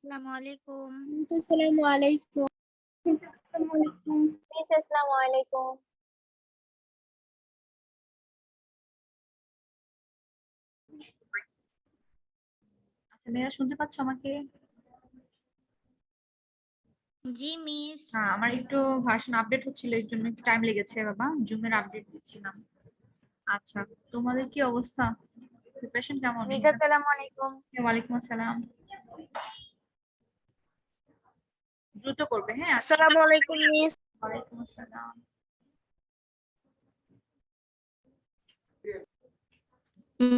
আসসালামু আলাইকুম। আসসালামু আলাইকুম। আসসালামু আলাইকুম। আচ্ছা মেয়েরা শুনতে পাচ্ছ আমাকে? জি মিস। হ্যাঁ, আমার একটু ভার্সন আপডেট হচ্ছিল, এর জন্য একটু টাইম লেগেছে বাবা। জুমের আপডেট দিচ্ছিলাম। আচ্ছা, তোমাদের কি অবস্থা? প্রিপারেশন কেমন? মিস আসসালামু আলাইকুম। ওয়ালাইকুম আসসালাম। দ্রুত করবে, হ্যাঁ? আসসালামু আলাইকুম মিস। ওয়ালাইকুম আসসালাম।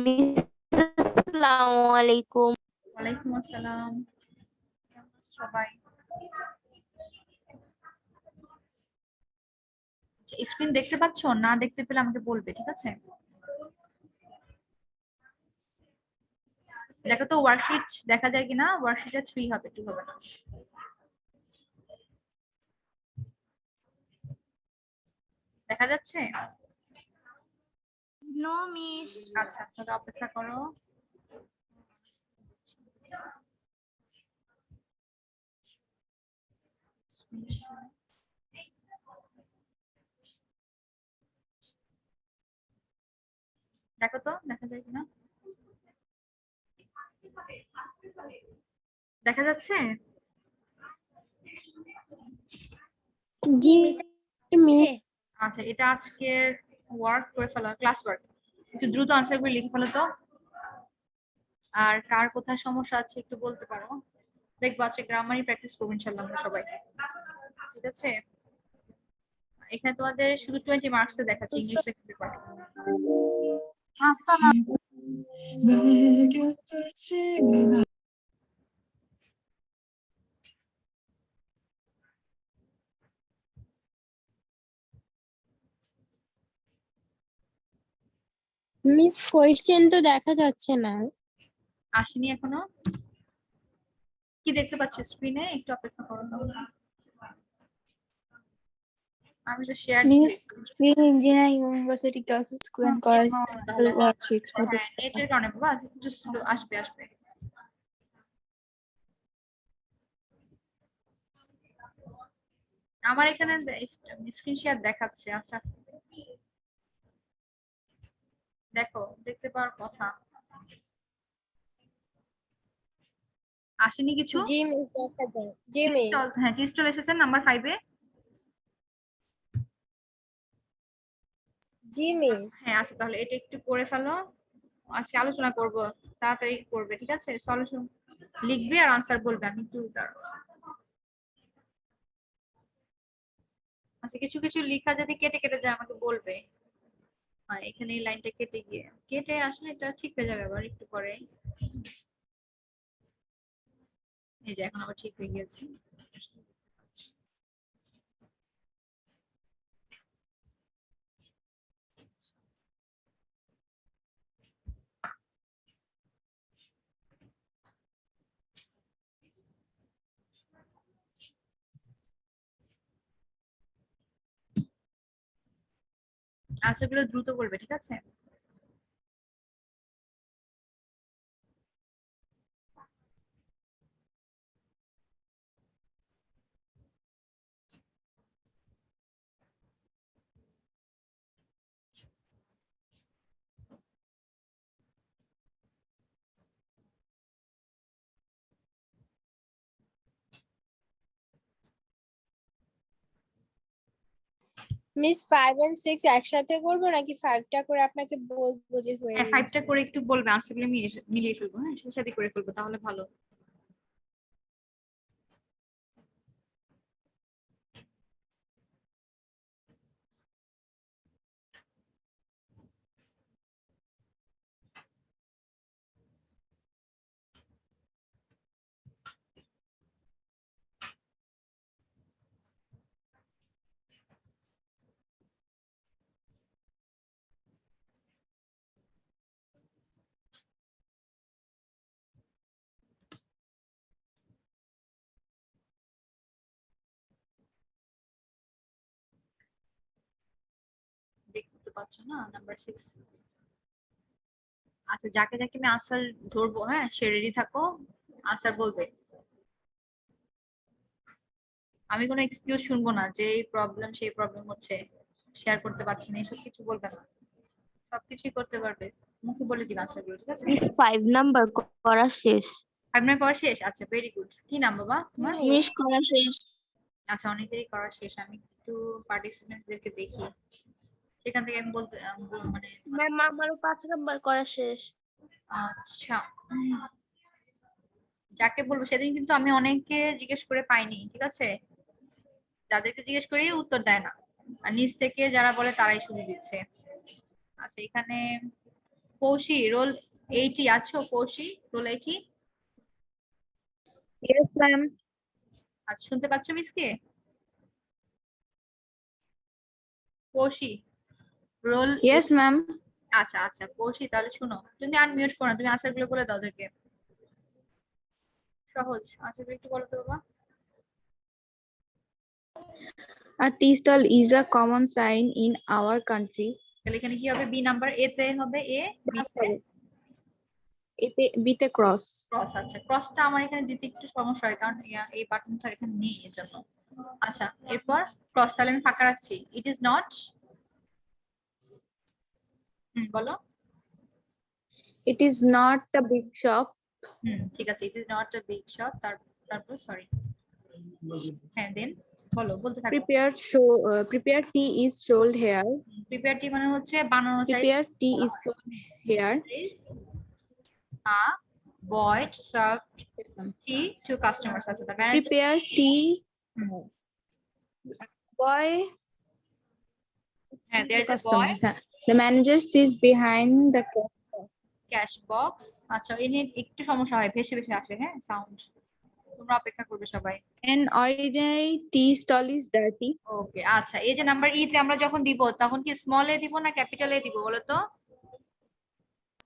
মিস আসসালামু আলাইকুম। ওয়ালাইকুম আসসালাম সবাই। স্ক্রিন দেখতে পাচ্ছ? না দেখতে পেলে আমাকে বলবে, ঠিক আছে? দেখো তো ওয়ার্কশিট দেখা যায় কিনা। ওয়ার্কশিটে 3 হবে, 2 হবে না। দেখা যাচ্ছে? No miss. আচ্ছা, তাহলে অপেক্ষা করো। দেখো তো দেখা যায় কিনা। দেখা যাচ্ছে? জি মিস। আচ্ছা, এটা আজকের ওয়ার্ক করে ফেলো, ক্লাস ওয়ার্ক। একটু দ্রুত আনসার করে লিখে ফেলো তো। আর কার কোথায় সমস্যা আছে একটু বলতে পারো। দেখবো আজকে গ্রামারই প্র্যাকটিস করবো ইনশাল্লাহ আমরা সবাই, ঠিক আছে? এখানে তোমাদের শুধু 20 মার্কস দেখাচ্ছে English second paper. Miss question তো দেখা যাচ্ছে না। আসেনি এখনো? কি দেখতে পাচ্ছ স্ক্রিনে? একটু অপেক্ষা করো তাহলে। আমি তো share Miss Green Engineering University classes and college worksheets. হ্যাঁ, নেটের কারণে বাবা একটু স্লো আসবে আসবে। আমার এখানে স্ক্রিন শেয়ার দেখাচ্ছে। আচ্ছা দেখো, দেখতে পাওয়ার কথা। আসেনি কিছু? জি মিস দেখা যায়। জি মিস। হ্যাঁ, ক্রিস্টাল এসেছে নাম্বার 5 এ। জি মিস। হ্যাঁ আচ্ছা, তাহলে এটা একটু করে ফেলো। আজকে আলোচনা করব, তাড়াতাড়ি করবে, ঠিক আছে? সলিউশন লিখবে আর আনসার বলবে। আমি একটু আচ্ছা, কিছু কিছু লেখা যদি কেটে কেটে যায় আমাকে বলবে। এখানে এই লাইনটা কেটে গিয়ে কেটে আসলে এটা ঠিক হয়ে যাবে আবার একটু পরে। এই যে এখন আবার ঠিক হয়ে গিয়েছে। আনসারগুলো দ্রুত বলবে, ঠিক আছে? মিস 5 and 6 একসাথে করব নাকি 5টা করে আপনাকে বলবো যে হয়ে হ্যাঁ, 5টা গেছে? করে একটু বলবে, আনসারগুলো মিলিয়ে ফেলবো। হ্যাঁ, সাথে সাথে করে ফেলবো, তাহলে ভালো। দেখতে তো পাচ্ছ না নাম্বার 6। আচ্ছা, যাকে যাকে আমি আনসার ধরবো, হ্যাঁ সে রেডি থাকো, আনসার বলবে। আমি কোনো এক্সকিউজ শুনবো না যে এই প্রবলেম সেই প্রবলেম হচ্ছে, শেয়ার করতে পারছি না, এসব কিছু বলবে না। সবকিছুই করতে পারবে, মুখে বলে দিন আনসারগুলো, ঠিক আছে? মিস 5 নাম্বার করা শেষ। আপনার করা শেষ? আচ্ছা, ভেরি গুড। কি নাম বাবা তোমার? মিস করা শেষ। আচ্ছা, অনেকেরই করা শেষ। আমি একটু পার্টিসিপেন্টসদেরকে দেখি, সেখান থেকে আমি বলতে মানে ম্যাম আমারও 5 নাম্বার করা শেষ। আচ্ছা, যাকে বলবো সেদিন কিন্তু আমি অনেককে জিজ্ঞেস করে পাইনি, ঠিক আছে? যাদেরকে জিজ্ঞেস করি উত্তর দেয় না, আর নিচ থেকে যারা বলে তারাই শুধু দিচ্ছে। আচ্ছা, এখানে কৌশি রোল 80 আছো? কৌশি রোল 80? Yes, ma'am. আচ্ছা, শুনতে পাচ্ছ মিসকে? কৌশি রোল Yes, ma'am. আচ্ছা আচ্ছা, কৌশি তাহলে শুনো, তুমি আনমিউট করো না, তুমি আনসার গুলো বলে দাও ওদেরকে। সহজ আনসার একটু বলো তো বাবা। A tea stall is a common sign in our country. তাহলে এখানে কি হবে? বি নাম্বার, এ তে হবে এ, বি তে With a cross. ক্রস। আচ্ছা, ক্রসটা আমার এখানে দিতে একটু সমস্যা হয়, কারণ এই বাটনটা এখানে নেই এর জন্য। আচ্ছা, এরপর ক্রস তাহলে আমি ফাঁকা রাখছি। ইট ইজ নট, বলো। It is not a big shop. ঠিক আছে, it is not a big shop. তারপর সরি, হ্যাঁ দেন বলো, বলতে থাকো। Prepared tea is sold here. Prepare tea মানে হচ্ছে বানানো চাই। Prepared tea is sold here. A boy served Yes, ma'am. Tea to customers. আচ্ছা, the manager Prepared tea. Boy. হ্যাঁ, there To is a boy customers. The manager sits behind the counter. Cash box. আচ্ছা, এনে একটু সমস্যা হয়, ভেসে ভেসে আসে, হ্যাঁ সাউন্ড, তোমরা অপেক্ষা করবে সবাই। An ordinary tea stall is dirty. ওকে, আচ্ছা, এই যে নাম্বার ই তে আমরা যখন দিব তখন কি স্মল এ দিব না ক্যাপিটাল এ দিব বলো তো?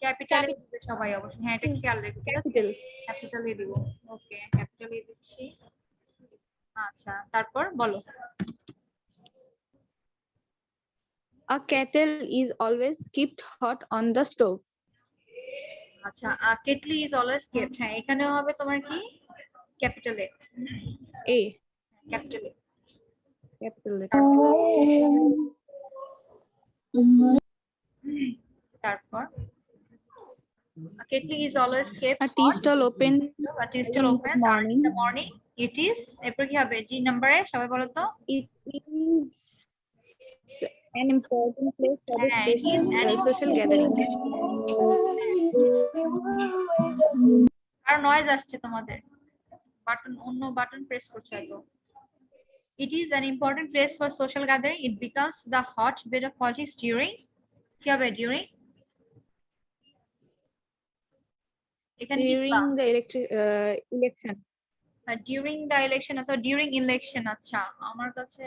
ক্যাপিটাল এ দিবে সবাই অবশ্যই, হ্যাঁ এটা খেয়াল রেখো, ঠিক আছে? Capital. ক্যাপিটাল এ দিব। ওকে, ক্যাপিটাল এ দিচ্ছি। আচ্ছা, তারপর বলো। A kettle is always kept hot on the stove. আচ্ছা, কেটলি ইজ অলওয়েজ কেপ্ট, হ্যাঁ এখানেও হবে তোমার কি capital A, A. Capital A. Capital letter. তারপর kettle is always kept A tea stall open a tea stall opens early in the morning. It is, এরপর কি হবে? জি নাম্বারে সবাই বলো তো। It is an important place for the হ্যাঁ, it is an social gathering. আর নয়েজ আসছে তোমাদের, বাটন অন্য বাটন প্রেস করছো এত। It is an important place for social gathering. It becomes the hotbed of politics during, কি হবে during? এখানে কি During the election. During the election অথবা ডিউরিং ইলেকশন। আচ্ছা, আমার কাছে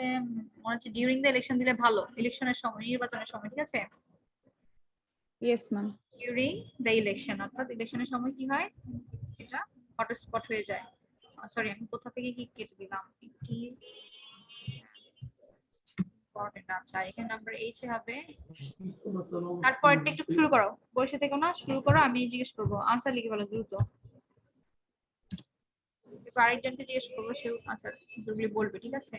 মনে হচ্ছে ডিউরিং দ্য ইলেকশন দিলে ভালো, ইলেকশনের সময়, নির্বাচনের সময়, ঠিক আছে? Yes, ma'am. During the election অর্থাৎ ইলেকশনের সময় কি হয়, এটা হটস্পট হয়ে যায়। সরি, আমি কোথা থেকে কি কেটে দিলাম, কি ইম্পর্টেন্ট। আচ্ছা, এখানে নাম্বার 8 হবে। তারপর একটু শুরু করো, বসে থেকো না, শুরু করো, আমি জিজ্ঞেস করবো, আনসার লিখে বলো দ্রুত। এবার আরেকজনকে জিজ্ঞেস করবো, সেও আনসার বলবে, ঠিক আছে?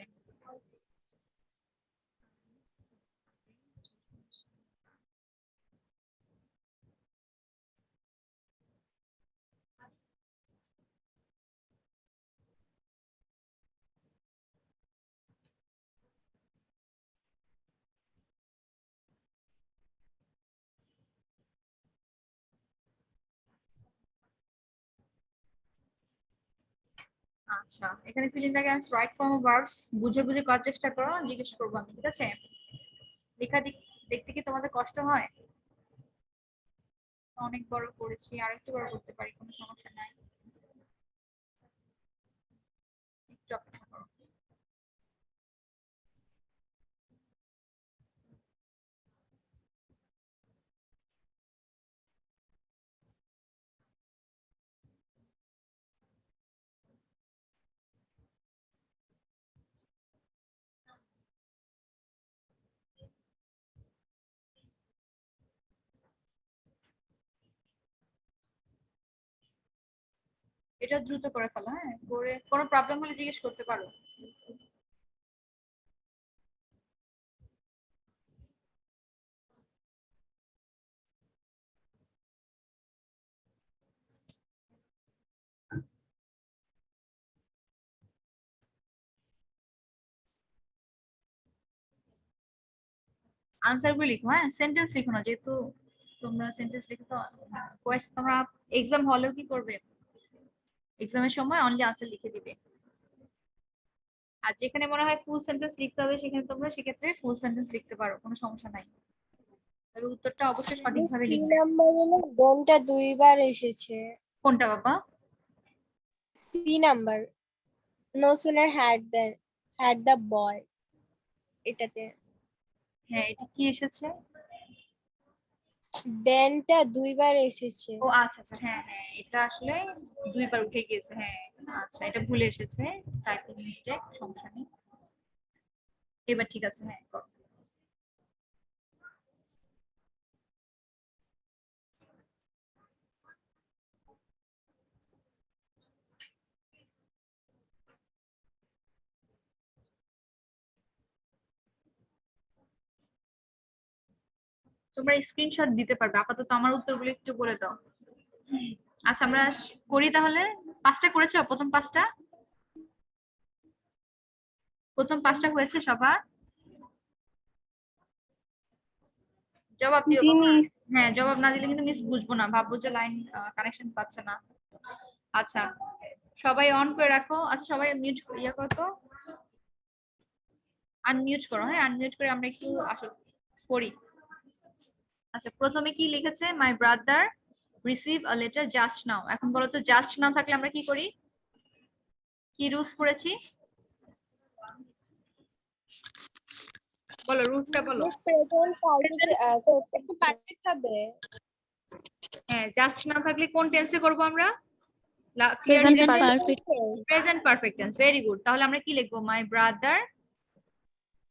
আচ্ছা, এখানে fill in the gaps, right form of verbs বুঝে বুঝে করার চেষ্টা করো, জিজ্ঞেস করবো আমি, ঠিক আছে? লেখা দেখতে কি তোমাদের কষ্ট হয়? অনেক বড় করেছি, আরেকটু বড় করতে পারি, কোনো সমস্যা নাই, একটু অপেক্ষা করো। এটা দ্রুত করে ফেলো, হ্যাঁ, করে কোনো প্রবলেম হলে জিজ্ঞেস করতে পারো। আনসার গুলো লিখো, হ্যাঁ, সেন্টেন্স লিখো না, যেহেতু তোমরা সেন্টেন্স লিখে তো তোমরা এক্সাম হলেও কি করবে, এক্সামের সময় অনলি আনসার লিখে দিবে। আর যেখানে মনে হয় ফুল সেন্টেন্স লিখতে হবে সেখানে তোমরা সেক্ষেত্রে ফুল সেন্টেন্স লিখতে পারো, কোনো সমস্যা নাই, তবে উত্তরটা অবশ্যই সঠিকভাবে সি লিখবে। নাম্বারে না দেনটা দুইবার এসেছে। কোনটা বাবা? C number, no sooner had the boy, এটাতে হ্যাঁ, এটা কি এসেছে? দেনটা দুইবার এসেছে। ও আচ্ছা আচ্ছা, হ্যাঁ হ্যাঁ, এটা আসলে দুইবার উঠে গিয়েছে, হ্যাঁ। আচ্ছা, এটা ভুলে এসেছে, টাইপিং মিস্টেক, সমস্যা নেই। এবার ঠিক আছে, হ্যাঁ করো। তোমরা স্ক্রিনশট দিতে পারবে, আপাতত আমার উত্তরগুলো একটু বলে দাও। আচ্ছা, আমরা করি তাহলে। পাঁচটা করেছো? প্রথম পাঁচটা হয়েছে সবার? জবাব দিও জি বাবা। মিস। হ্যাঁ, জবাব না দিলে কিন্তু মিস বুঝবো না, ভাববো যে লাইন কানেকশন পাচ্ছে না। আচ্ছা, সবাই অন করে রাখো। আচ্ছা, সবাই মিউট ইয়ে করো তো, আনমিউট করো, হ্যাঁ, আনমিউট করে আমরা একটু আসল পড়ি। আচ্ছা, প্রথমে কি লিখেছে? My brother receive a letter just নাও। এখন বলো তো, জাস্ট নাও থাকলে আমরা কি করি, কি রুলস পড়েছি? বলো, রুলসটা বলো। মিস প্রেজেন্ট পারফেক্ট পারফেক্ট হবে। হ্যাঁ, জাস্ট নাও থাকলে কোন টেন্সে করব আমরা? Present Present perfect. Present perfect tense, very good. তাহলে আমরা কি লিখবো? My brother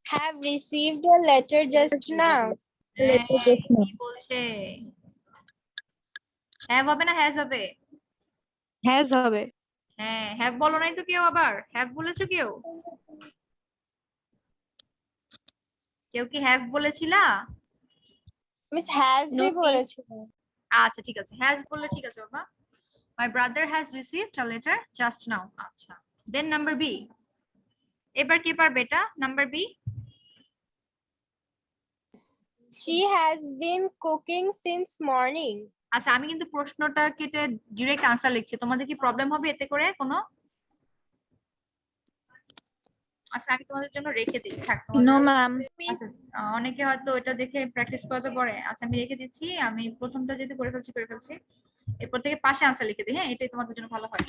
have received a letter just now. কি বলছে? হ্যাভ হবে না হ্যাজ হবে? Has হবে। হ্যাঁ, হ্যাভ বলো নাই তো কেউ, আবার হ্যাভ বলেছো কেউ? কেউ কি হ্যাভ বলেছিলা? মিস has ই No, বলেছিল। আচ্ছা ঠিক আছে, হ্যাজ বললে ঠিক আছে বাবা। My brother has received a letter just now. আচ্ছা, দেন নাম্বার বি। এবার কে পারবে এটা? Number B. She has been cooking since morning. আচ্ছা, আমি কিন্তু প্রশ্নটা কেটে ডিরেক্ট আনসার লিখছি, তোমাদের কি প্রবলেম হবে এতে করে কোনো? আচ্ছা, আমি তোমাদের জন্য রেখে দিই, থাক তোমাদের। No ma'am. আচ্ছা, অনেকে হয়তো এটা দেখে প্র্যাকটিস করতে পারে। আচ্ছা, আমি রেখে দিচ্ছি, আমি প্রথমটা যেহেতু করে ফেলছি, এরপর থেকে পাশে আনসার লিখে দিই, হ্যাঁ, এটাই তোমাদের জন্য ভালো হয়।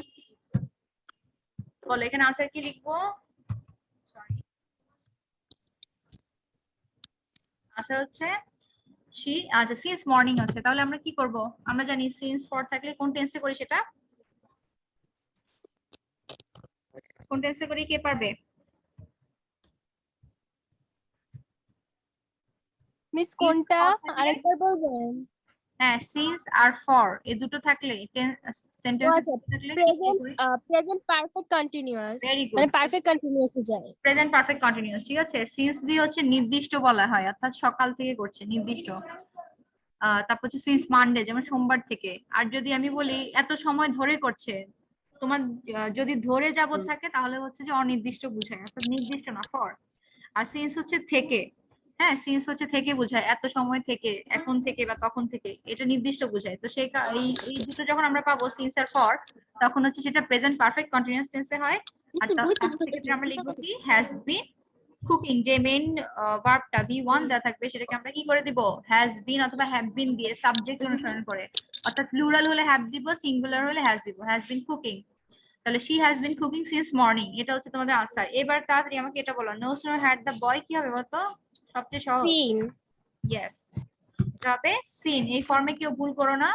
বলো, এখানে আনসার কি লিখবো? আনসার হচ্ছে she, আচ্ছা সিন্স মর্নিং আছে, তাহলে আমরা কি করব? আমরা জানি সিন্স ফর থাকলে কোন টেন্সে করি, সেটা কোন টেন্সে করি, কে পারবে? মিস কোনটা for থাকলে- আরেকবার বলবেন? হ্যাঁ, সিন্স আর ফর এই দুটো থাকলে সেন্টেন্স আচ্ছা, থাকলে present perfect continuous, very good, মানে পারফেক্ট কন্টিনিউয়াস এ যায়। প্রেজেন্ট পারফেক্ট কন্টিনিউয়াস, ঠিক আছে। সিন্স দিয়ে হচ্ছে নির্দিষ্ট বলা হয়, অর্থাৎ সকাল থেকে করছে, নির্দিষ্ট। তারপর হচ্ছে সিন্স মানডে, যেমন সোমবার থেকে। আর যদি আমি বলি এত সময় ধরে করছে, তোমার যদি ধরে যাবত থাকে তাহলে হচ্ছে যে অনির্দিষ্ট বুঝায়, অর্থাৎ নির্দিষ্ট না, ফর। আর সিন্স হচ্ছে থেকে, হ্যাঁ, সিন্স হচ্ছে থেকে বোঝায়, এত সময় থেকে, এখন থেকে বা তখন থেকে, এটা নির্দিষ্ট বোঝায়। তো সেই এই দুটো যখন আমরা পাবো, সিন্স আর ফর, তখন হচ্ছে সেটা প্রেজেন্ট পারফেক্ট কন্টিনিউয়াস টেন্সে হয়। আর সেক্ষেত্রে আমরা লিখবো কি, হ্যাজ বিন কুকিং, যে মেইন ভার্বটা V1 দেওয়া থাকবে সেটাকে আমরা কি করে দিব? হ্যাজ বিন অথবা হ্যাভ বিন দিয়ে সাবজেক্ট অনুসরণ করে, অর্থাৎ প্লুরাল হলে হ্যাভ দিব, সিঙ্গুলার হলে হ্যাজ দিব। হ্যাজ বিন কুকিং, তাহলে she has been cooking since morning, এটা হচ্ছে তোমাদের আনসার। এবার তাড়াতাড়ি আমাকে এটা বলো, no sooner had the boy কি হবে বলতো? সবচেয়ে সহজ। সিন। ইয়েস, এটা হবে সিন। এই ফর্মে কেউ ভুল করো না।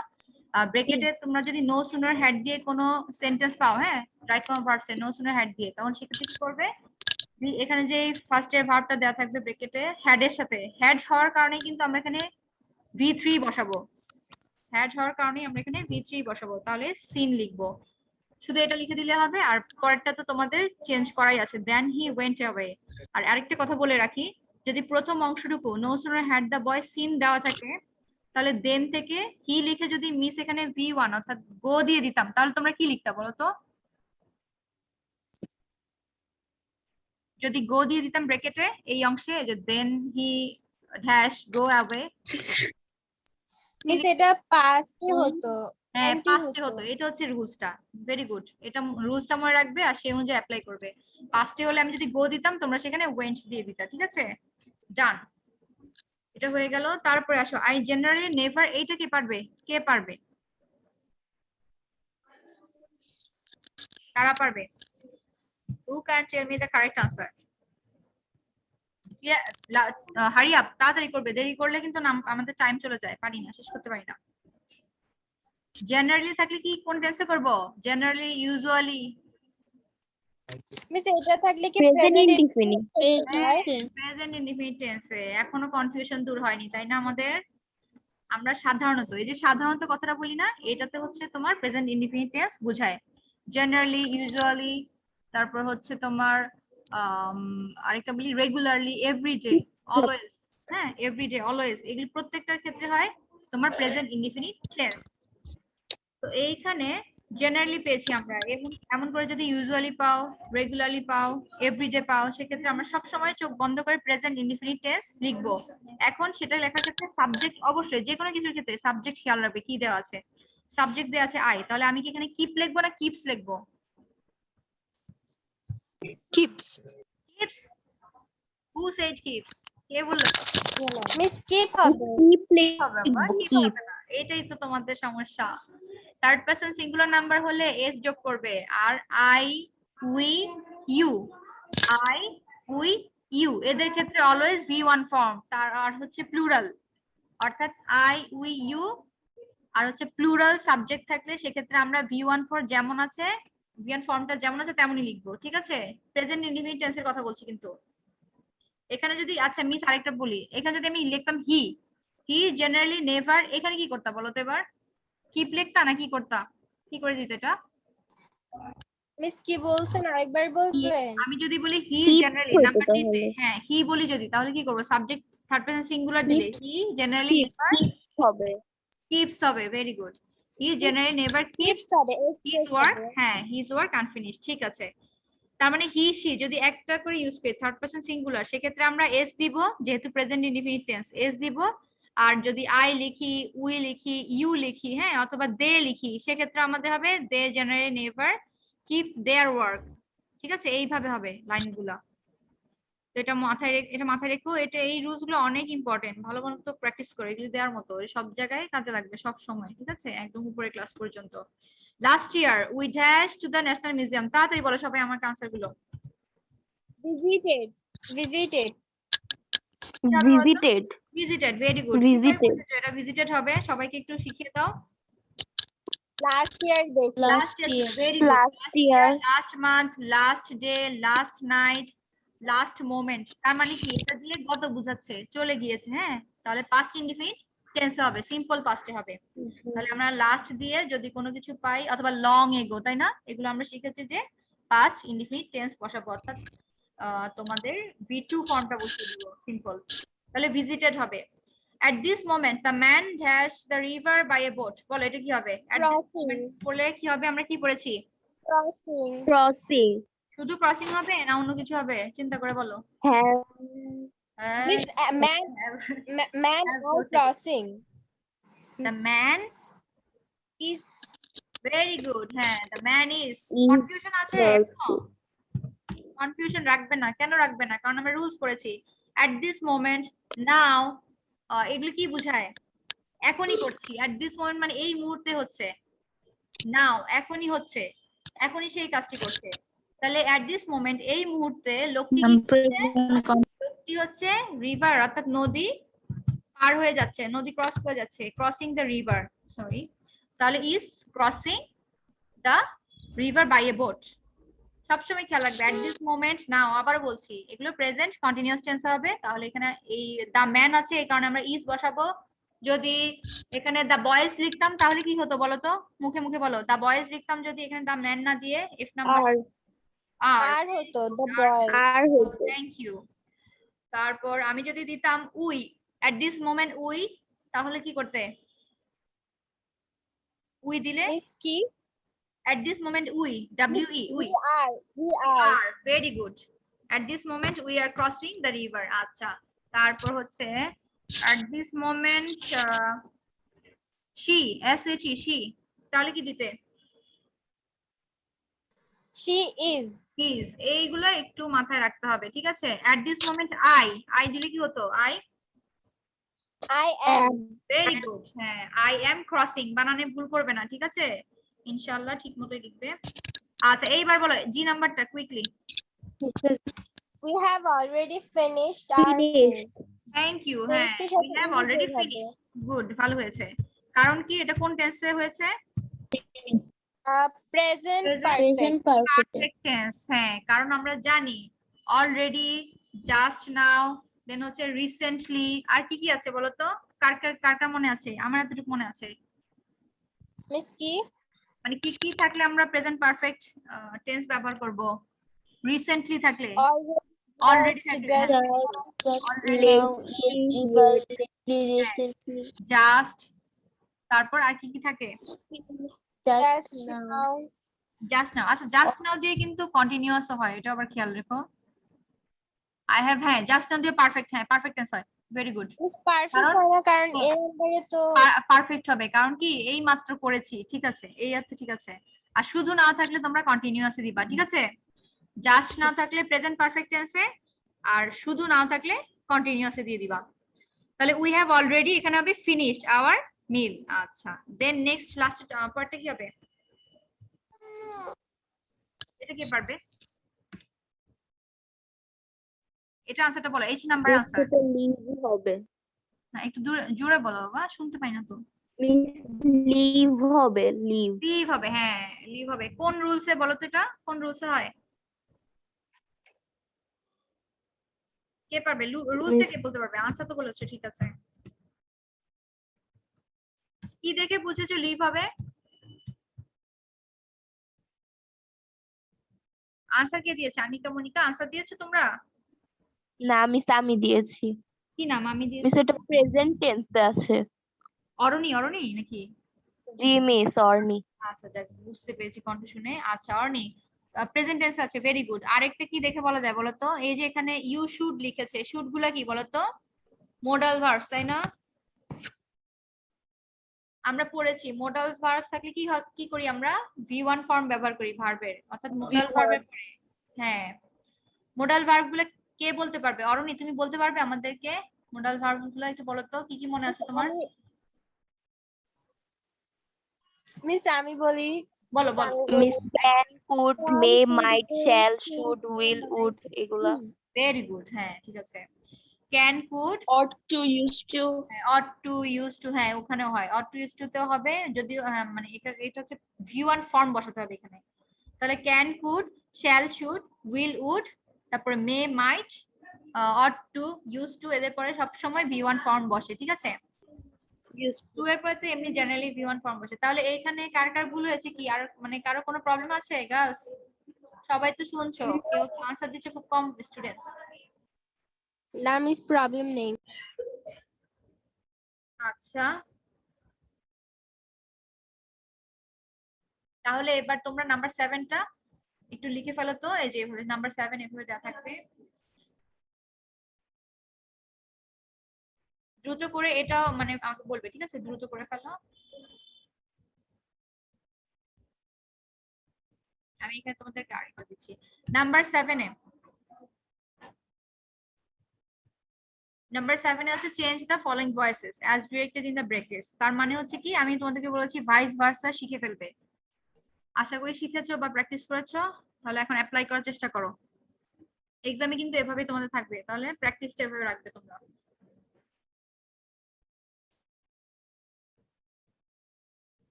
ব্র্যাকেটে তোমরা যদি নো সুনার হ্যাড দিয়ে কোনো সেন্টেন্স পাও, হ্যাঁ, রাইট ফর্ম ভার্বসে নো সুনার হ্যাড দিয়ে, তখন সেক্ষেত্রে কি করবে? এখানে যে ফার্স্ট এর ভার্বটা দেওয়া থাকবে ব্র্যাকেটে হ্যাড এর সাথে, হ্যাড হওয়ার কারণে কিন্তু আমরা এখানে V3 বসাবো, হ্যাড হওয়ার কারণে আমরা এখানে V3 বসাবো, তাহলে সিন লিখবো। শুধু এটা লিখে দিলে হবে, আর পরেরটা তো তোমাদের চেঞ্জ করাই আছে, দেন হি ওয়েন্ট অ্যাওয়ে। আর আরেকটা কথা বলে রাখি, যদি প্রথম অংশটুকু no sooner had the boy seen দেওয়া থাকে, তাহলে দেন থেকে হি লিখে যদি মিস এখানে V1 অর্থাৎ গো দিয়ে দিতাম, তাহলে তোমরা কি লিখতা বলো তো? যদি গো দিয়ে দিতাম ব্র্যাকেটে এই অংশে, যে then he dash go away, miss এটা পাস্টে হতো, হ্যাঁ empty পাস্টে হতো। এটা হচ্ছে রুলসটা, ভেরি গুড। এটা রুলসটা মনে রাখবে আর সেই অনুযায়ী অ্যাপ্লাই করবে। পাস্টে হলে আমি যদি গো দিতাম, তোমরা সেখানে ওয়েন্ট দিয়ে দিতা, ঠিক আছে? ডান, এটা হয়ে গেল। তারপরে আসো আই জেনারেলি নেভার, এইটা কে পারবে? কে পারবে? কারা পারবে? Who can tell me the correct answer? Hurry up, তাড়াতাড়ি করবে, দেরি করলে কিন্তু আমাদের টাইম চলে যায়, পারি না, শেষ করতে পারি না। জেনারেলি থাকলে কি কোন টেন্সে করব? Generally, usually? মিস এটা থাকলে কি present present indefinite. Present indefinite টেন্সে। এখনো কনফিউশন দূর হয়নি তাই না আমাদের? আমরা সাধারণত, এই যে সাধারণত কথাটা বলি না, এটাতে হচ্ছে তোমার প্রেজেন্ট ইনডিফিনিট টেন্স বোঝায়। জেনারেলি, ইউজুয়ালি, তারপর হচ্ছে তোমার আরেকটা বলি রেগুলারলি, এভরিডে, অলওয়েজ। হ্যাঁ, এভরিডে, অলওয়েজ, এগুলি প্রত্যেকটার ক্ষেত্রে হয় তোমার প্রেজেন্ট ইনডিফিনিট টেন্স। তো এইখানে জেনারেলি পেয়েছি আমরা, এমন করে যদি ইউজুয়ালি পাও, রেগুলারলি পাও, এভরিডে পাও, সেক্ষেত্রে আমরা সব সময় চোখ বন্ধ করে প্রেজেন্ট ইনডিফিনিট টেন্স লিখবো। এখন সেটা লেখার ক্ষেত্রে সাবজেক্ট, অবশ্যই যে কোনো কিছুর ক্ষেত্রে সাবজেক্ট খেয়াল রাখবে। কি দেওয়া আছে? সাবজেক্ট দেওয়া আছে আই, তাহলে আমি কি এখানে কিপ লিখবো না কিপস লিখবো? Keeps. Keeps? Who said keeps? কে বললো? মিস কি হবে? কিপ হবে বা লিখবো, keep কিপ। হবে না, এটাই তো তোমাদের সমস্যা। থার্ড পারসন সিঙ্গুলার নাম্বার হলে এস যোগ করবে, আর I, we, you. I, we, you এদের ক্ষেত্রে অলওয়েজ V1 ফর্ম, তার আর হচ্ছে প্লুরাল, অর্থাৎ আই, উই, ইউ আর হচ্ছে প্লুরাল সাবজেক্ট থাকলে সেক্ষেত্রে আমরা V1 ফর যেমন আছে, V1 ফর্মটা যেমন আছে তেমনই লিখবো, ঠিক আছে? প্রেজেন্ট ইনডিফিনিট টেন্সের কথা বলছি কিন্তু। এখানে যদি, আচ্ছা মিস আরেকটা বলি, এখানে যদি আমি লিখতাম হি, হি জেনারেলি নেভার, এখানে কি করতা বলো তো এবার? কিপ লিখতা না কি করতা? কি করে দিতে এটা? মিস কি বলছেন আরেকবার বলবেন? আমি যদি বলি হি Keep জেনারেলি হতো নাম্বার দিতে, তাহলে। হ্যাঁ হি বলি যদি, তাহলে কি করব? সাবজেক্ট থার্ড পারসন সিঙ্গুলার দিলে হি জেনারেলি নেভার হবে। কিপস হবে, ভেরি গুড। হি জেনারেলি নেভার কিপস কিপস হবে, হিজ ওয়ার্ক, হ্যাঁ হিজ ওয়ার্ক আনফিনিশড, ঠিক আছে। তার মানে হি সি যদি একটা করে ইউজ করি থার্ড পারসন সিঙ্গুলার, সেক্ষেত্রে আমরা এস দিব, যেহেতু প্রেজেন্ট ইনডিফিনিট টেন্স এস দিব। আর যদি আই লিখি, উই লিখি, ইউ লিখি, হ্যাঁ অথবা দে লিখি, সেক্ষেত্রে আমাদের হবে they generally never keep their work, ঠিক আছে? এইভাবে হবে লাইনগুলা। তো এটা মাথায় রেখো, এটা এই রুলস গুলো অনেক ইম্পর্টেন্ট, ভালো মতো প্র্যাকটিস করে, এগুলি দেওয়ার মতো, সব জায়গায় কাজে লাগবে সব সময়, ঠিক আছে? একদম উপরে ক্লাস পর্যন্ত। Last year we dash to the national museum, তাড়াতাড়ি বলো সবাই আমার আনসার গুলো। Visited, visited, visited. Visited, very good. Visited. এটা ভিজিটেড হবে, সবাইকে একটু শিখিয়ে দাও। লাস্ট ইয়ার দেখি। Last year, very good. Last year. Last month, last day, last night, last moment, তার মানে কি? এটা দিয়ে গত বোঝাচ্ছে, চলে গিয়েছে, হ্যাঁ তাহলে পাস্ট ইনডিফিনিট টেন্সে হবে, সিম্পল পাস্টে হবে। তাহলে আমরা লাস্ট দিয়ে যদি কোনো কিছু পাই, অথবা লং এগো, তাই না? এগুলো আমরা শিখেছি যে পাস্ট ইনডিফিনিট টেন্স বসাবো, অর্থাৎ তোমাদের V2 ফর্মটা বসিয়ে দিব, সিম্পল। তাহলে ভিজিটেড হবে। At this moment the man dashed the river by a boat, বলো এটা কি হবে? At this Crossing. moment বলে কি হবে? আমরা কি পড়েছি? Crossing, crossing. শুধু ক্রসিং হবে না অন্য কিছু হবে? চিন্তা করে বলো। হ্যাঁ। Miss man man or crossing The man is, very good, হ্যাঁ the man is। Is confusion আছে? crossing. কনফিউশন রাখবে না, কেন রাখবে না? কারণ আমরা রুলস পড়েছি। At this moment, now, এগুলো কি বোঝায়? এখনই করছি। At this moment মানে এই মুহূর্তে হচ্ছে, নাও এখনই হচ্ছে, এখনই সেই কাজটি করছে। তাহলে at this moment এই মুহূর্তে লোকটি কি করছে? লোকটি হচ্ছে রিভার অর্থাৎ নদী পার হয়ে যাচ্ছে, নদী ক্রস করে যাচ্ছে, ক্রসিং দ্য রিভার, সরি। তাহলে is crossing the river by a boat. সবসময় খেয়াল রাখবে at this moment, নাও আবার বলছি, এগুলো প্রেজেন্ট কন্টিনিউয়াস টেন্স হবে। তাহলে এখানে এই দা ম্যান আছে, এই কারণে আমরা ইজ বসাবো। যদি এখানে দ্য বয়েজ লিখতাম তাহলে কি হতো বলো তো, মুখে মুখে বলো। দ্য বয়েজ লিখতাম যদি এখানে দ্য ম্যান না দিয়ে ইফ নাম্বার আর আর। আর হতো the boys. আর হতো থ্যাংক ইউ। তারপর আমি যদি দিতাম we, at this moment we, তাহলে কি করতে? উই দিলে Miss কি? at this moment we w e we We are. are very good at this moment we are crossing the river আচ্ছা। তারপর হচ্ছে at this moment she s h e she, তাহলে কি দিতে? She is. is, এইগুলো একটু মাথায় রাখতে হবে, ঠিক আছে? at this moment I দিলে কি হতো? I am. Very good. হ্যাঁ, I am crossing, বানানে ভুল করবে না, ঠিক আছে? ইনশাআল্লাহ ঠিক মতোই লিখবে। আচ্ছা এইবার বলো জি নাম্বারটা quickly. We have already finished our meal. Thank you. হ্যাঁ, Finish কে সাথে we have is already যোগ হবে। finished, গুড, ভালো হয়েছে। কারণ কি এটা কোন টেন্সে হয়েছে? Present Present perfect. Perfect tense. হ্যাঁ, কারণ আমরা জানি অলরেডি, জাস্ট নাও, দেন হচ্ছে রিসেন্টলি, আর কি কি আছে বলো তো? কার কার কার কার মনে আছে? আমার এতটুকু মনে আছে। Miss কি? মানে কি কি থাকলে আমরা প্রেজেন্ট পারফেক্ট টেন্স ব্যবহার করব? রিসেন্টলি থাকলে, অলরেডি Just, থাকলে, just জাস্ট, তারপর আর কি কি থাকে? just now. Just now. আচ্ছা জাস্ট নাও দিয়ে কিন্তু কন্টিনিউয়াস হয়, এটা আবার খেয়াল রেখো। আই হ্যাভ, হ্যাঁ জাস্ট নাও দিয়ে পারফেক্ট, হ্যাঁ পারফেক্ট টেন্স হয়। Very good. Miss perfect হয় না কারণ এর নম্বরে তো পারফেক্ট হবে কারণ কি এই মাত্র করেছি, ঠিক আছে? এই অর্থে ঠিক আছে। আর শুধু না থাকলে তোমরা কন্টিনিউয়াসে দিবা, ঠিক আছে? জাস্ট না থাকলে প্রেজেন্ট পারফেক্ট টেন্সে, আর শুধু না থাকলে কন্টিনিউয়াসে দিয়ে দিবা। তাহলে উই হ্যাভ অলরেডি, এখানে হবে ফিনিশড আওয়ার মিল। আচ্ছা দেন নেক্সট লাস্ট পার্টটা কি হবে? এটা কি পারবে? এটা আনসারটা বলো, এইচ নাম্বার আনসার। লিভ হবে, না একটু জোরে বলো বাবা, শুনতে পাই না তো। লিভ হবে, লিভ। লিভ হবে, হ্যাঁ লিভ হবে। কোন রুলসে বলো তো, এটা কোন রুলসে হয়? কে পারবে? রুলসে কে বলতে পারবে? আনসার তো বলেছো, ঠিক আছে। কি দেখে বুঝেছো লিভ হবে? আনসার কে দিয়েছে? আনিকা, মনিকা আনসার দিয়েছো তোমরা? না মিস আমি দিয়েছি কি নাম? আমি মিস, দিয়েছি। এটা প্রেজেন্ট টেন্সে আছে। অরণি, অরণি নাকি? জি মিস, অর্নি। আচ্ছা যাক, বুঝতে পেরেছি কণ্ঠ শুনে। আচ্ছা অরণি, প্রেজেন্ট টেন্স আছে, ভেরি গুড। আরেকটা কি দেখে বলা যায় বলো তো? এই যে এখানে ইউ শুড লিখেছে, শুড গুলা কি বলো তো? মোডাল ভার্বস, তাই না? আমরা পড়েছি মোডাল ভার্ব থাকলে কি করি আমরা? ভি1 ফর্ম ব্যবহার করি ভার্বের, অর্থাৎ মোডাল ভার্বের পরে। হ্যাঁ, মোডাল ভার্ব গুলো কে বলতে পারবে? অরণি তুমি বলতে পারবে আমাদেরকে মোডাল ভার্ব গুলো একটু বলো তো, কি কি মনে আছে তোমার? মিস আমি বলি বলো বলো। Miss can, could, may, might, shall, should, will, would, এগুলা। ভেরি গুড, হ্যাঁ ঠিক আছে। Can, could, ought to, used to. Ought to, use to, হ্যাঁ ওখানেও হয়। অট টু, ইউজ টু তেও হবে, যদিও মানে এটা হচ্ছে ভি1 ফর্ম বসাতে হবে এখানে। তাহলে can, could, shall, should, will, would, তারপরে may, might, ought to, use to, এদের পরে সবসময় ভি1 ফর্ম বসে, ঠিক আছে? Used টু এর পরে তো এমনি জেনারেলি ভি1 ফর্ম বসে। তাহলে এইখানে কার কার ভুল হয়েছে? কি আর মানে কারো কোনো প্রবলেম আছে গার্লস? সবাই তো শুনছো, কেউ তো আনসার দিচ্ছে খুব কম স্টুডেন্টস। না মিস প্রবলেম নেই। আচ্ছা তাহলে এবার তোমরা নাম্বার 7টা একটু লিখে ফেলো তো। এই যে এভাবে নাম্বার 7 এভাবে দেওয়া থাকবে, দ্রুত করে এটা মানে আমাকে বলবে, ঠিক আছে? দ্রুত করে ফেলো। আমি এখানে তোমাদেরকে আরেকটা দিচ্ছি। নাম্বার 7-এ, নাম্বার 7-এ আছে change the following voices as directed in the brackets. তার মানে হচ্ছে কি, আমি তোমাদেরকে বলেছি ভাইস ভার্সা শিখে ফেলবে। আশা করি শিখেছো বা প্র্যাকটিস করেছো। তাহলে এখন অ্যাপ্লাই করার চেষ্টা করো। এক্সামে কিন্তু এভাবেই তোমাদের থাকবে, তাহলে প্র্যাকটিসটা এভাবে রাখবে তোমরা।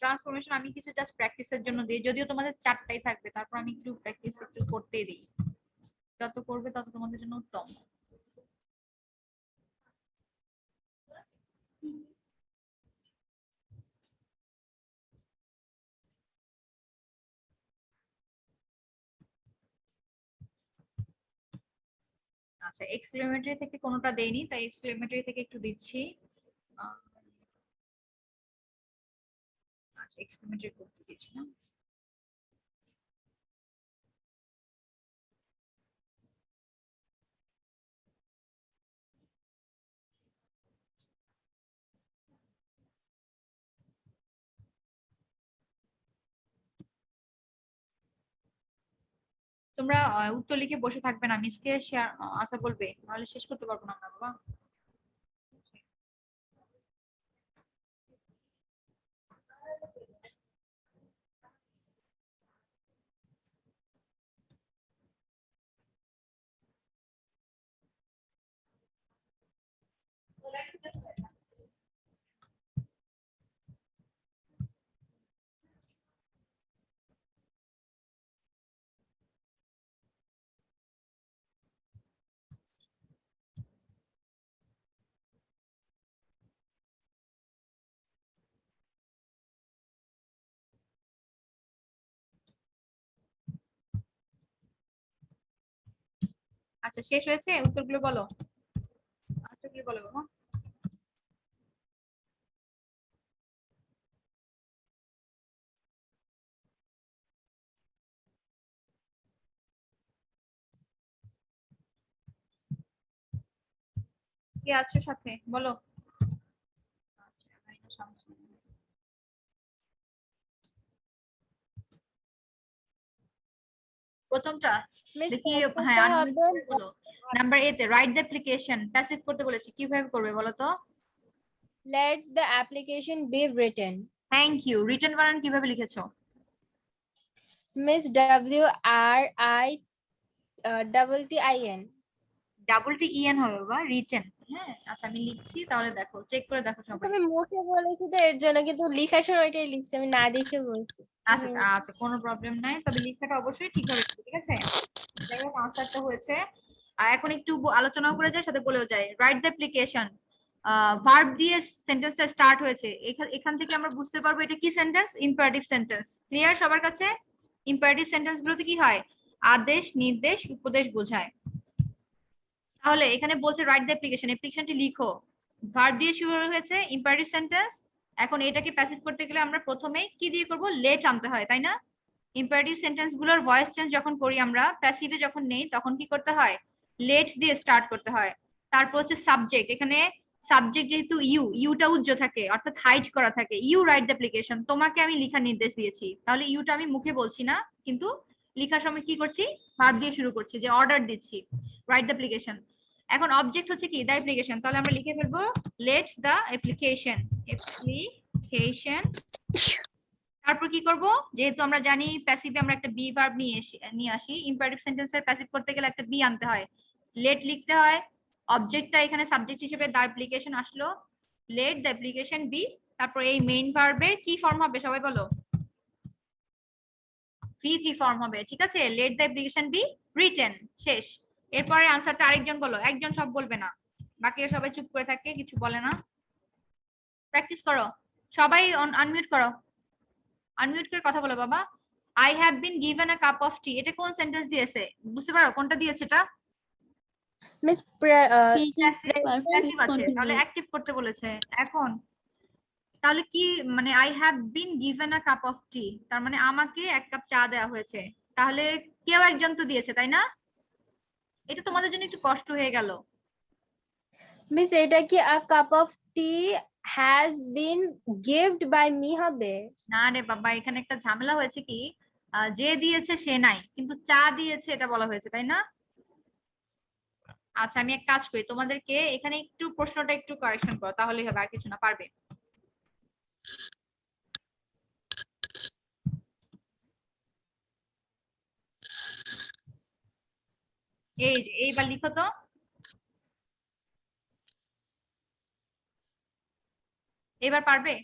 ট্রান্সফরমেশন আমি কিছু জাস্ট প্র্যাকটিসের জন্য দিই, যদিও তোমাদের 4টাই থাকবে, তারপর আমি একটু প্র্যাকটিস একটু করতেই দিই। যত করবে তত তোমাদের জন্য উত্তম। আচ্ছা, এক্সক্লেমেটরি থেকে কোনোটা দেইনি, তাই এক্সক্লেমেটরি থেকে একটু দিচ্ছি। আচ্ছা, এক্সক্লেমেটরি করতে দিচ্ছি না। তোমরা উত্তর লিখে বসে থাকবে না, মিসকে শেয়ার আনসার বলবে, নাহলে শেষ করতে পারবো না আমরা বাবা। আচ্ছা, শেষ হয়েছে, উত্তরগুলো বলো, আনসারগুলো বলো বাবা। কে আছো সাথে বলো। আচ্ছা, রাইনা শামসুন। প্রথমটা মিস দেখি, প্রথমটা হ্যাঁ হবে বলো। নাম্বার এ তে রাইট দ্য অ্যাপ্লিকেশন, প্যাসিভ করতে বলেছি, কিভাবে করবে বলো তো। let the application be written. Thank you. Written বানান কিভাবে লিখেছো? Miss WRITTIN. Double T E N হবে বাবা, রিটেন। হ্যাঁ, আচ্ছা আমি লিখছি, তাহলে দেখো, চেক করে দেখো সবাই। আমি মুখে বলেছি তো এর জন্য, কিন্তু লেখার সময় এটাই লিখছি, আমি না দেখে বলছি। আচ্ছা আচ্ছা আচ্ছা, কোনো প্রবলেম নাই, তবে লেখাটা অবশ্যই ঠিকভাবে লিখবে, ঠিক আছে? যাই হোক, আনসারটা হয়েছে। আর এখন একটু আলোচনাও করে যায়, সাথে বলেও যায়। রাইট দ্য অ্যাপ্লিকেশন, ভার্ব দিয়ে সেন্টেন্সটা স্টার্ট হয়েছে, এখান থেকে আমরা বুঝতে পারবো এটা কি সেন্টেন্স, ইম্পারেটিভ সেন্টেন্স। ক্লিয়ার সবার কাছে? ইম্পারেটিভ সেন্টেন্স গুলোতে কি হয়, আদেশ, নির্দেশ, উপদেশ বোঝায়। তাহলে এখানে বলছে রাইট দ্য অ্যাপ্লিকেশন, অ্যাপ্লিকেশনটি লিখো, ভার্ব দিয়ে শুরু হয়েছে, ইম্পারেটিভ সেন্টেন্স। এখন এটাকে প্যাসিভ করতে গেলে আমরা প্রথমেই কি দিয়ে করব, লেট আনতে হয়, তাই না? ইম্পারেটিভ সেন্টেন্স গুলোর ভয়েস চেঞ্জ যখন করি আমরা, প্যাসিভে যখন নেই, তখন কি করতে হয়, লেট দিয়ে স্টার্ট করতে হয়। তারপর হচ্ছে সাবজেক্ট, এখানে সাবজেক্ট যেহেতু ইউটা উজ্জ্ব থাকে, অর্থাৎ হাইড করা থাকে, ইউ রাইট দ্য অ্যাপ্লিকেশন, তোমাকে আমি লেখার নির্দেশ দিয়েছি, তাহলে ইউটা আমি মুখে বলছি না, কিন্তু লেখার সময় কি করছি, ভার্ব দিয়ে শুরু করছি, যে অর্ডার দিচ্ছি, রাইট দ্য অ্যাপ্লিকেশন। এখন অবজেক্ট হচ্ছে কি, দ্য অ্যাপ্লিকেশন, তাহলে আমরা লিখে ফেলবো লেট দ্য অ্যাপ্লিকেশন, তারপর কি করব, যেহেতু আমরা জানি প্যাসিভে আমরা একটা বি ভার্ব নিয়ে আসি, ইম্পারেটিভ সেন্টেন্সের প্যাসিভ করতে গেলে একটা বি আনতে হয়, লেট লিখতে হয়, অবজেক্টটা এখানে সাবজেক্ট হিসেবে দ্য অ্যাপ্লিকেশন আসলো, লেট দ্য অ্যাপ্লিকেশন বি, তারপর এই মেইন ভার্বের কি ফর্ম হবে সবাই বলো, ভি ফর্ম হবে, ঠিক আছে? Let the application be written, শেষ। এরপরে আনসারটা আরেকজন বলো, একজন সব বলবে না, বাকিরা সবাই চুপ করে থাকে, কিছু বলে না। প্র্যাকটিস করো সবাই, আনমিউট করো, আনমিউট করে কথা বলো বাবা। I have been given a cup of tea, এটা কোন সেন্টেন্স দিয়েছে, বুঝতে পারো কোনটা দিয়েছে? এটা মিস প্যাসিভ আছে, তাহলে অ্যাক্টিভ করতে বলেছে। এখন তাহলে কি মানে, I have been given a cup of tea, তার মানে আমাকে এক কাপ চা দেওয়া হয়েছে, তাহলে কেউ একজন তো দিয়েছে, তাই না? এটা তোমাদের জন্য একটু কষ্ট হয়ে গেল। মিস এটা কি a cup of tea has been given by me হবে? না রে বাবা, এখানে একটা ঝামেলা হয়েছে কি, যে দিয়েছে সে নাই, কিন্তু চা দিয়েছে এটা বলা হয়েছে, তাই না? আচ্ছা, আমি এক কাজ করি, তোমাদেরকে এখানে একটু প্রশ্নটা একটু কারেকশন করো, তাহলেই হবে, আর কিছু না, পারবে। এই যে এইবার লিখো তো, এবার পারবে?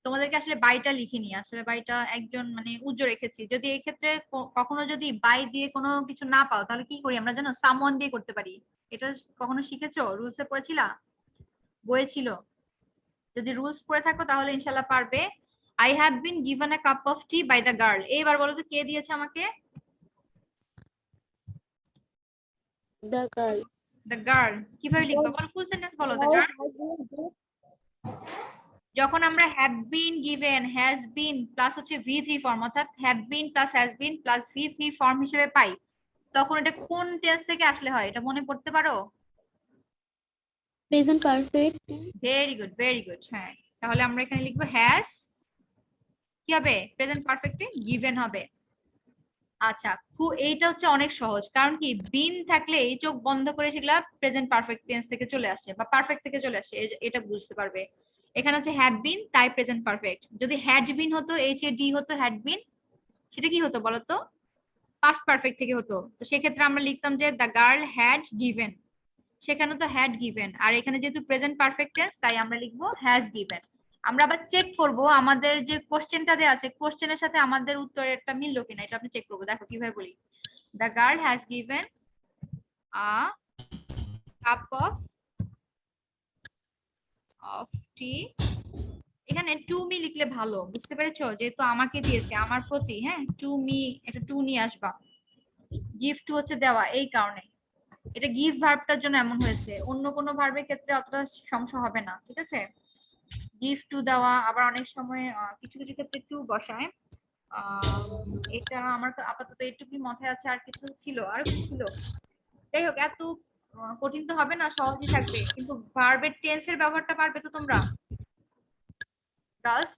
তোমাদেরকে আসলে বাইটা লিখিনি, আসলে বাইটা একজন মানে উজ্জ্ব রেখেছি। যদি এই ক্ষেত্রে কখনো যদি বাই দিয়ে কোনো কিছু না পাও তাহলে কি করি আমরা জানো, সামওয়ান দিয়ে করতে পারি। এটা কখনো শিখেছো, রুলসে পড়েছিলা, বইয়ে ছিল? যদি রুলস পড়ে থাকো তাহলে ইনশাল্লাহ পারবে। I have been given a cup of tea by the girl. এইবার বলো তো কে দিয়েছে আমাকে? The girl. The girl. কিভাবে লিখবো বলো, ফুল সেন্টেন্স বলো। দ্য গার্ল, যখন আমরা have been given has been plus হচ্ছে V3 ফর্ম, অর্থাৎ have been plus has been plus V3 form হিসেবে পাই, তখন এটা কোন টেন্স থেকে আসলে হয় এটা মনে করতে পারো? Present perfect. Very good, very good. হ্যাঁ, তাহলে আমরা এখানে লিখবো হ্যাজ, কি হবে, প্রেজেন্ট পারফেক্টে গিভেন হবে। আচ্ছা, এইটা হচ্ছে অনেক সহজ, কারণ কি বিন থাকলে এই চোখ বন্ধ করে সেগুলা প্রেজেন্ট পারফেক্ট টেন্স থেকে চলে আসে বা পারফেক্ট থেকে চলে আসে, এটা বুঝতে পারবে। এখানে হচ্ছে হ্যাভ বিন, তাই প্রেজেন্ট পারফেক্ট। যদি হ্যাড বিন হতো, HAD হতো, হ্যাড বিন, সেটা কি হতো বলতো, পাস্ট পারফেক্ট থেকে হতো। তো সেক্ষেত্রে আমরা লিখতাম যে দ্য গার্ল হ্যাড গিভেন, সেখানে তো হ্যাড গিভেন, আর এখানে যেহেতু প্রেজেন্ট পারফেক্ট টেন্স তাই আমরা লিখবো হ্যাজ গিভেন। আমরা আবার চেক করব আমাদের যে কোশ্চেনটা দেওয়া আছে, কোশ্চেনের সাথে আমাদের উত্তরেরটা মিললো কিনা, এটা আপনি চেক করবো। দেখো কিভাবে বলি, the girl has given a cup of tea. এখানে টু মি লিখলে ভালো, বুঝতে পেরেছো, যেহেতু আমাকে দিয়েছে, আমার প্রতি। হ্যাঁ, টু মি, এটা টু নিয়ে আসবা। গিফট হচ্ছে দেওয়া, এই কারণে এটা গিভ ভার্বটার জন্য এমন হয়েছে, অন্য কোনো ভার্বের ক্ষেত্রে অতটা সমস্যা হবে না, ঠিক আছে। গিভ টু দেওয়া, আবার অনেক সময় কিছু কিছু ক্ষেত্রে টু বসায়। এটা আমার তো আপাতত এইটুকুই মাথায় আছে, আর কিছু ছিল, আর কিছু ছিল। যাই হোক, এত কঠিন তো হবে না, সহজই থাকবে। কিন্তু ভার্বের টেন্সের ব্যবহারটা পারবে তো তোমরা? গার্লস,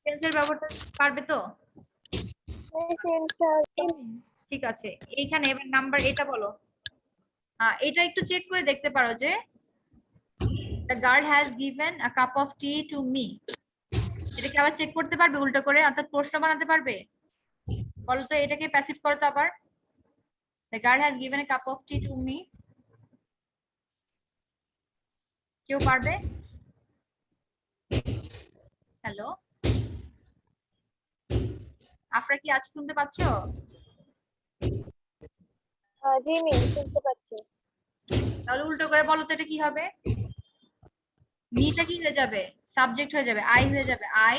টেন্সের ব্যবহারটা পারবে তো? ঠিক আছে, এইখানে এবার নাম্বার এটা বলো। এটা একটু চেক করে দেখতে পারো যে the girl has given a cup of tea to me, এটাকে আবার চেক করতে পারবে উল্টো করে, অর্থাৎ প্রশ্ন বানাতে পারবে? বলো তো, এটাকে প্যাসিভ করো তো আবার, the girl has given a cup of tea to me। কেউ পারবে? হ্যালো আফরা, কি আজ শুনতে পাচ্ছো? জি মিম, শুনতে পাচ্ছি। তাহলে উল্টো করে বলো তো, এটা কি হবে? মিটা কি হয়ে যাবে, সাবজেক্ট হয়ে যাবে, আই হয়ে যাবে। I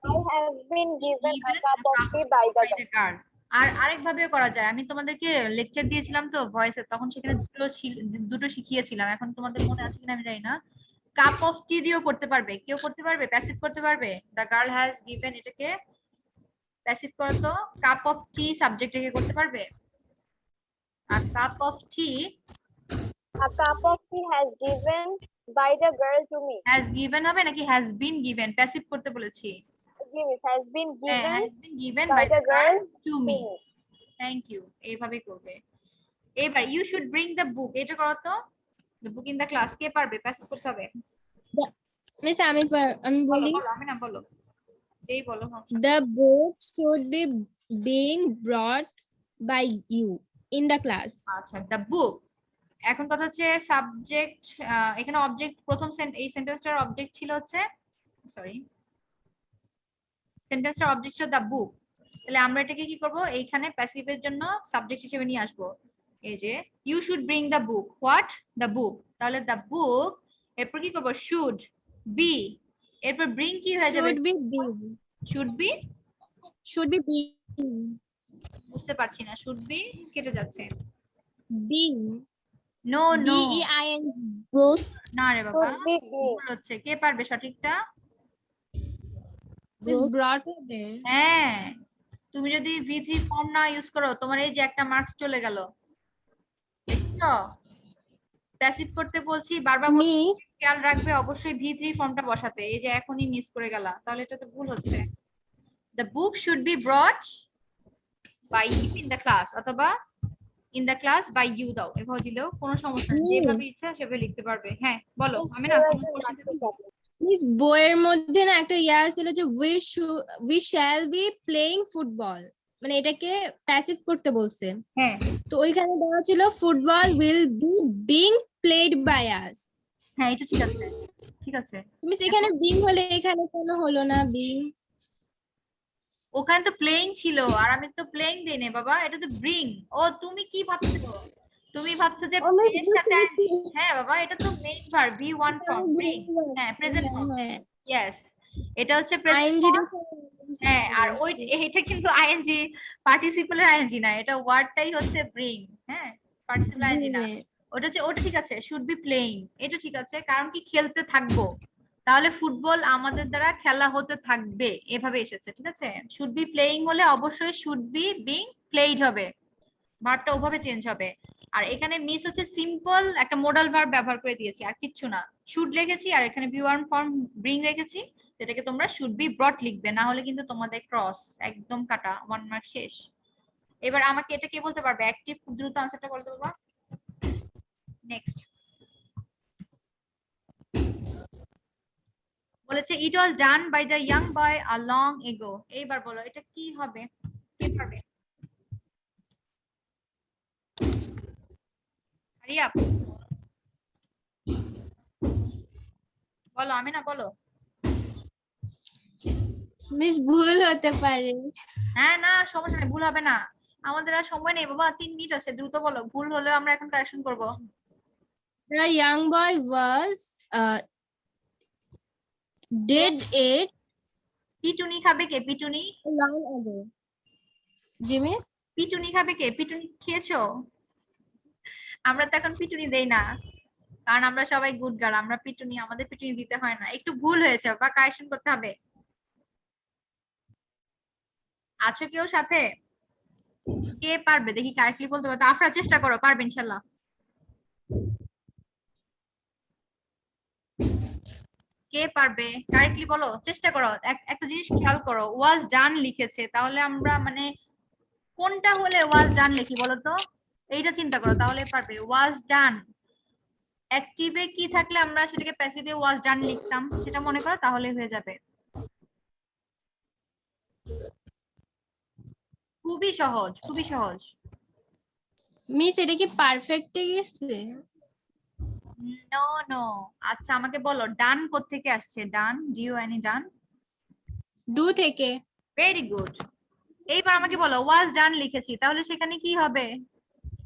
I have been given a given cup a of cup tea of by tea the by the girl। আর আরেকভাবে করা যায়, আমি তোমাদেরকে লেকচার দিয়েছিলাম তো ভয়েসে, তখন সেখানে দুটো শিখিয়েছিলাম, এখন তোমাদের মনে আছে কিনা আমি জানি না। কাপ অফ টি দিয়েও করতে পারবে, কেউ করতে পারবে, প্যাসিভ করতে পারবে। দ্য গার্ল হ্যাজ গিভেন, এটাকে প্যাসিভ করো তো, কাপ অফ টি সাবজেক্ট রেখে করতে পারবে। আর cup of tea, A cup of tea has given by the girl to me. Has given হবে নাকি হ্যাজ বিন গিভেন? প্যাসিভ করতে বলেছি। Jimmy has been হ্যাঁ, given has been given by by the the girl girl to to me. me. Thank you, এইভাবে করবে। এবার you should bring the book, এটা করো তো, the book in the class. কে পারবে, প্যাসিভ করতে হবে? মিস আমি বলো বলি, বলো, আমি না বলো, এই বলো। the book should be being brought by you in the class. আচ্ছা, দ্য বুক। এখন কথা হচ্ছে সাবজেক্ট, এখানে অবজেক্ট, প্রথম এই সেন্টেন্সটার অবজেক্ট ছিল হচ্ছে, সরি, সেন্টেন্সটার অবজেক্ট ছিল দ্য বুক। তাহলে আমরা এটাকে কি করব, এইখানে প্যাসিভের জন্য সাবজেক্ট হিসেবে নিয়ে আসবো। এই যে you should bring the book, what, the book. তাহলে দ্য বুক, এরপর কি করবো, শুড বি, এরপর ব্রিং কি হয়ে যাবে, Should be being. Should be. Should be being. বুঝতে পারছি না, শুড বি কেটে যাচ্ছে। Being. No B no, E I N G. Ruth. না রে বাবা, Should be being. ভুল হচ্ছে। কে পারবে সঠিকটা? Is brought হবে। হ্যাঁ, তুমি যদি V3 ফর্ম না ইউজ করো, তোমার এই যে একটা মার্কস চলে গেল, দেখছো? প্যাসিভ করতে বলছি বারবার, Miss, খেয়াল রাখবে অবশ্যই V3 ফর্মটা বসাতে। এই যে এখনই মিস করে গেলা, তাহলে এটা তো ভুল হচ্ছে। The book should be brought by you in the class, অথবা in the class by you দাও, এভাবে দিলেও কোনো সমস্যা নেই, যেভাবে ইচ্ছা সেভাবে লিখতে পারবে। হ্যাঁ বলো, আমি না কোনো কোশ্চেন। Miss বইয়ের মধ্যে না একটা ইয়া ছিল যে we shall be playing football, মানে এটাকে প্যাসিভ করতে বলছে। হ্যাঁ, তো ওইখানে দেওয়া ছিল football will be being played by us. হ্যাঁ, এটা ঠিক আছে। ঠিক আছে, তুমি সেখানে বিং হলে এখানে কেন হলো না বিং? ওখানে তো প্লেইং ছিল আর আমি তো প্লেইং দেই নাই বাবা, এটা তো ব্রিং। ও তুমি কি ভাবছো, তুমি ভাবছো যে আমি এর বুঝতে সাথে, পেরেছি। হ্যাঁ বাবা এটা তো main verb V1 form bring. হ্যাঁ প্রেজেন্ট ফর্ম, ইয়েস এটা হচ্ছে প্রেজেন্ট আইএনজি ফর্ম। হ্যাঁ আর ওই এটা কিন্তু আইএনজি পার্টিসিপেলের আইএনজি না, এটা ওয়ার্ডটাই হচ্ছে ব্রিং। হ্যাঁ পার্টিসিপেল আইএনজি না, ওটা হচ্ছে, ওটা ঠিক আছে, শুড বি প্লেইং, এটা ঠিক আছে, কারণ কি খেলতে থাকবো, তাহলে ফুটবল আমাদের দ্বারা খেলা হতে থাকবে, এভাবে এসেছে। ঠিক আছে, শুড বি প্লেইং হলে অবশ্যই শুড বি বিং প্লেইড হবে, ভার্বটা ওভাবে চেঞ্জ হবে। আর এখানে মিস হচ্ছে সিম্পল একটা মোডাল ভার্ব ব্যবহার করে দিয়েছি, আর কিচ্ছু না। শুড রেখেছি আর এখানে V1 ফর্ম ব্রিং রেখেছি, যেটাকে তোমরা শুড বি ব্রট লিখবে, না হলে কিন্তু তোমাদের ক্রস একদম কাটা, 1 মার্ক শেষ। এবার আমাকে এটা কে বলতে পারবে, অ্যাক্টিভ, খুব দ্রুত আনসারটা বলতে পারবা। নেক্সট বলেছে it was done by the young boy a long ago. এইবার বলো এটা কি হবে, কে পারবে? হারিয়া বলো, আমি না বলো। মিস ভুল হতে পারে। হ্যাঁ না সমস্যা নেই, ভুল হবে না, আমাদের আর সময় নেই বাবা, 3 মিনিট আছে, দ্রুত বলো, ভুল হলেও আমরা এখন কারেকশন করব। The young boy was did it পিটুনি খাবে কে, পিটুনি? long ago. জি মিস? পিটুনি খাবে কে, পিটুনি খেয়েছো? আমরা তো এখন পিটুনি দেই না, কারণ আমরা সবাই গুড গার্ল, আমরা পিটুনি, আমাদের পিটুনি দিতে হয় না। একটু ভুল হয়েছে বা কারেকশন করতে হবে। আছো কেউ সাথে? কে পারবে দেখি কারেক্টলি বলতে পারবে? আফরা চেষ্টা করো, পারবে ইনশাল্লাহ। কে পারবে কারেক্টলি বলো, চেষ্টা করো। একটা জিনিস খেয়াল করো, ওয়াজ ডান লিখেছে, তাহলে আমরা মানে কোনটা হলে ওয়াজ ডান লিখি বলো তো, এইটা চিন্তা করো তাহলে পারবে। ওয়াজ ডান অ্যাক্টিভে কি থাকলে আমরা সেটাকে প্যাসিভে ওয়াজ ডান লিখতাম, সেটা মনে করো, তাহলে হয়ে যাবে। খুবই সহজ, খুবই সহজ। মিস এটা কি পারফেক্টে গেছে? No no. আচ্ছা আমাকে বলো ডান কোত্থেকে আসছে, ডান DUN ডান? ডু থেকে। Very good. এইবার আমাকে বলো ওয়াজ ডান লিখেছি, তাহলে সেখানে কি হবে,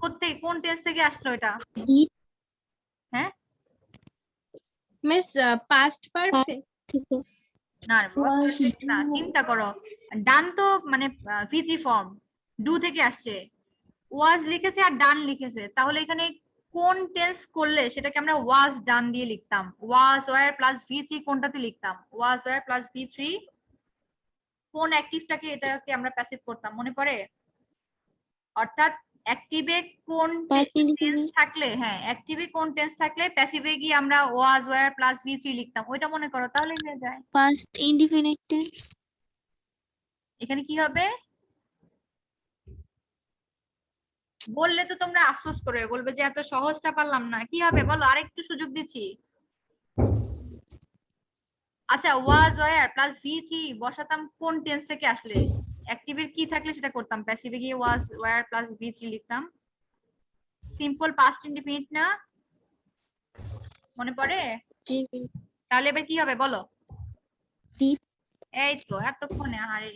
কোত্থেকে, কোন টেন্স থেকে আসলো এটা? হ্যাঁ মিস পাস্ট পারফেক্ট। না perfect না, চিন্তা করো, ডান তো মানে V3 ফর্ম, ডু থেকে আসছে, ওয়াজ লিখেছে আর ডান লিখেছে, তাহলে এখানে কোন টেন্স করলে সেটাকে আমরা ওয়াজ ডান দিয়ে লিখতাম? ওয়াজ ওয়্যার প্লাস V3 কোনটাতে লিখতাম? ওয়াজ ওয়্যার প্লাস V3 কোন অ্যাক্টিভটাকে এটাকে আমরা প্যাসিভ করতাম, মনে পড়ে? অর্থাৎ অ্যাক্টিভে কোন টেন্স থাকলে, হ্যাঁ অ্যাক্টিভে কোন টেন্স থাকলে প্যাসিভে গিয়ে আমরা ওয়াজ ওয়্যার প্লাস V3 লিখতাম, ওইটা মনে করো, তাহলে হয়ে যায়। Past indefinite tense. এখানে কি হবে বললে তো তোমরা আফসোস করবে, বলবে যে এত সহজটা পারলাম না, কি হবে বলো, আরেকটু সুযোগ দিচ্ছি। আচ্ছা ওয়াজ ওয়্যার প্লাস V3 বসাতাম কোন টেন্স থেকে আসলে, অ্যাক্টিভের কি থাকলে সেটা করতাম, প্যাসিভে গিয়ে ওয়াজ ওয়্যার প্লাস V3 লিখতাম। সিম্পল পাস্ট ইনডিফিনিট না, মনে পড়ে? তাহলে এবার কি হবে বলো? Did. এই তো এতক্ষণে, আরে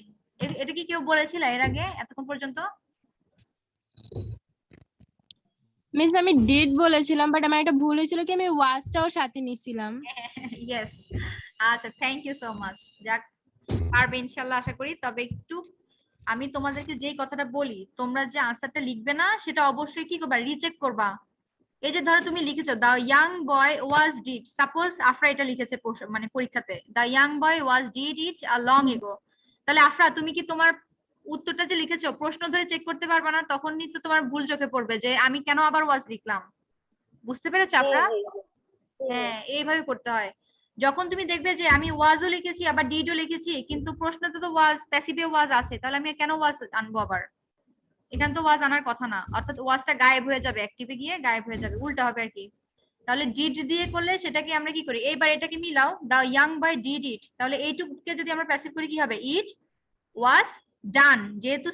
এটা কি কেউ বলেছিল এর আগে এতক্ষণ পর্যন্ত? মিস আমি ডিড বলেছিলাম, বাট আমার একটা ভুল হয়েছিল কি আমি ওয়াজটাও সাথে নিছিলাম। ইয়েস, আচ্ছা থ্যাংক ইউ সো মাচ। যাক পারবে ইনশাআল্লাহ আশা করি। তবে একটু আমি তোমাদেরকে যেই কথাটা বলি, তোমরা যে আনসারটা লিখবে না সেটা অবশ্যই কি করবা, রিচেক করবা। এই যে ধরো তুমি লিখেছো the young boy was did, suppose Afra এটা লিখেছে মানে পরীক্ষাতে, the young boy was did it a long ago, তাহলে আফরা তুমি কি তোমার উত্তরটা যে লিখেছো প্রশ্ন ধরে চেক করতে পারবা না? তখনই তো তোমার ভুল চোখে পড়বে যে আমি কেন আবার ওয়াজ লিখলাম। বুঝতে পেরেছো আফরা? হ্যাঁ এইভাবে করতে হয়। যখন তুমি দেখবে যে আমি ওয়াজও লিখেছি আবার ডিডও লিখেছি, কিন্তু প্রশ্নতে তো ওয়াজ প্যাসিভে ওয়াজ আছে, তাহলে আমি কেন ওয়াজ আনবো আবার? এখানে তো ওয়াজ আনার কথা না, অর্থাৎ ওয়াজটা গায়েব হয়ে যাবে, অ্যাক্টিভে গিয়ে গায়েব হয়ে যাবে, উল্টা হবে আর কি। তাহলে ডিড দিয়ে করলে সেটাকে আমরা কি করি, এইবার এটাকে মিলাও, দা ইয়াং বয় ডিড ইট, তাহলে এইটুকুকে যদি আমরা প্যাসিভ করি কি হবে, ইট ওয়াজ ডান, যেহেতু